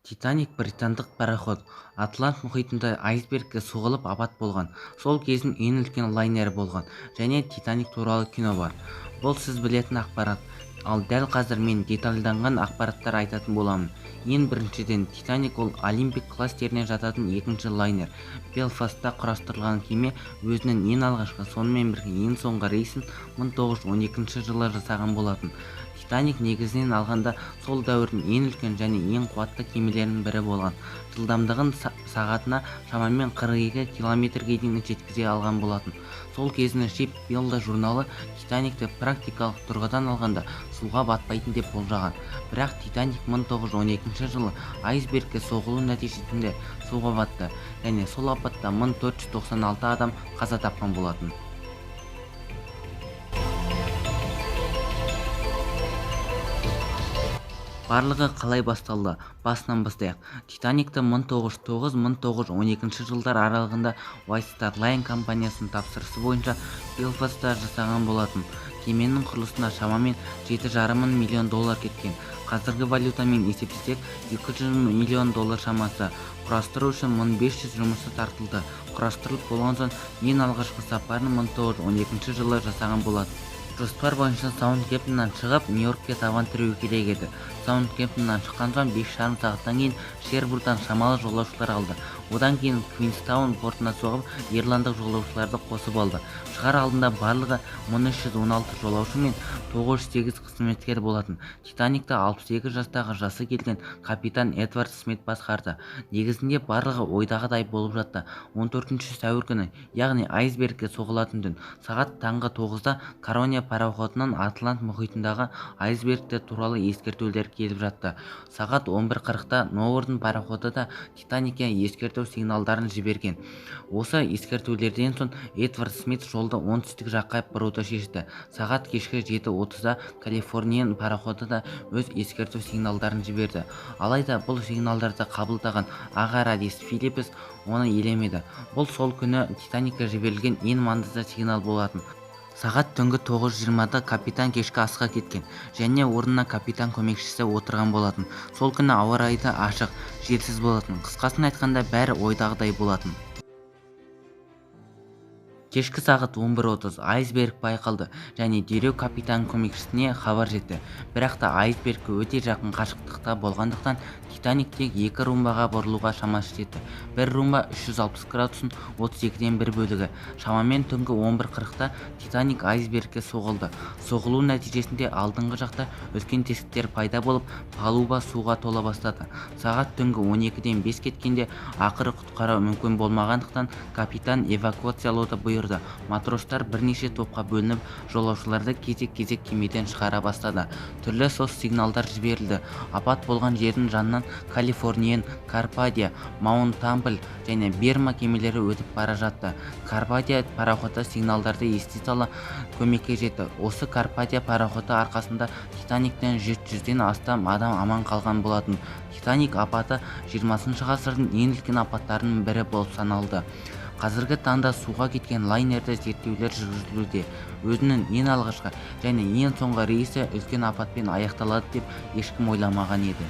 Титаник британдық пароход Атлант мұхитында айсбергке соғылып апат болған. Сол кездің ең үлкен лайнері болған және Титаник туралы кино бар. Бұл сіз білетін ақпарат. Ал дәл қазір мен детальданған ақпараттар айтатын боламын. Ең біріншіден, Титаник ол Олимпик кластеріне жататын екінші лайнер. Белфастта құрастырылған кеме өзінің ең алғашқы сонымен бірге ең соңғы рейсін 1912 жылы жасаған болатын. Титаник негізінен алғанда сол дәуірдің ең үлкен және ең қуатты кемелерінің бірі болған. Жылдамдығын сағатына шамамен 42 километрге дейін жеткізе алған болатын. Сол кезінің Shipbuilder журналы Титаникті практикалық тұрғыдан алғанда суға батпайтын деп болжаған. Бірақ Титаник 1912 жылы айсбергке соғылу нәтижесінде суға батты және сол апатта 1496 адам қаза тапқан болатын. Барлығы қалай басталды? Басынан бастайық. Титаникті 1909-1912 жылдар аралығында White Star Line компаниясының тапсырысы бойынша Белфастта жасаған болатын. Кеменің құрылысына шамамен $7,5 миллион кеткен. Қазіргі валютамен есептесек, $200 миллион шамасы. Құрастыру үшін 1500 жұмысы тартылды. Құрастырылып болған соң ең алғашқы сапарын 1912 жылы жасаған болатын. Жоспар бойынша Саундгемптоннан шығып, Нью-Йоркке табан тіреу керек еді. Саундгемптоннан шыққан соң 5,5 сағаттан кейін Шербурдан шамалы жолаушылар алды. Одан кейін Квинстаун портына соғып, ирландық жолаушыларды қосып алды. Шығар алдында барлығы 1316 жолаушы мен 908 қызметкер болатын. Титаникті 68 жастағы жасы келген капитан Эдвард Смит басқарды. Негізінде барлығы ойдағыдай болып жатты. 14 сәуір күні, яғни айсбергке соғылатын түн, сағат таңғы 9-да Карония пароходынан Атлант мұхитындағы айсбергтер туралы ескертулер келіп жатты. Сағат 11:40-да Норден пароходы да Титаникке ескерту сигналдарын жіберген. Осы ескертулерден соң Эдвард Смит жолды оңтүстік жаққа бұруды шешті. Сағат кешкі 7:30-да Калифорниян пароходы да өз ескерту сигналдарын жіберді. Алайда бұл сигналдарды қабылдаған аға радист Филлипс оны елемеді. Бұл сол күні Титаникке жіберілген ең маңызды сигнал болатын. Сағат түнгі 9:20-да капитан кешкі асқа кеткен және орнына капитан көмекшісі отырған болатын. Сол күні ауа райы да ашық, желсіз болатын. Қысқасын айтқанда бәрі ойдағыдай болатын. Кешкі сағат 11:30 айсберг байқалды және дереу капитан көмекшісіне хабар жетті. Бірақ та айсбергке өте жақын қашықтықта болғандықтан Титаник тек 2 румбаға бұрылуға шамасы жетті. Бір румба 360 градусын 32-ден 1 бөлігі. Шамамен түнгі 11:40-да Титаник айсбергке соғылды. Соғылу нәтижесінде алдыңғы жақта үлкен тесіктер пайда болып, палуба суға тола бастады. Сағат түнгі 12-ден 5 кеткенде ақыры құтқару мүмкін болмағандықтан капитан эвакуациялауды бұйырды. Матростар бірнеше топқа бөлініп, жолаушыларды кезек-кезек кемеден шығара бастады. Түрлі сос сигналдар жіберілді. Апат болған жердің жанынан Калифорниян, Карпатия, Маунт Тампл және Берма кемелері өтіп бара жатты. Карпатия пароходы сигналдарды ести сала көмекке жетті. Осы Карпатия пароходы арқасында Титаниктен 700-ден астам адам аман қалған болатын. Титаник апаты 20 ғасырдың ең үлкен апаттарының бірі болып саналды. Қазіргі таңда суға кеткен лайнерді зерттеулер жүргізілуде. Өзінің ең алғашқы және ең соңғы рейсі үлкен апатпен аяқталады деп ешкім ойламаған еді.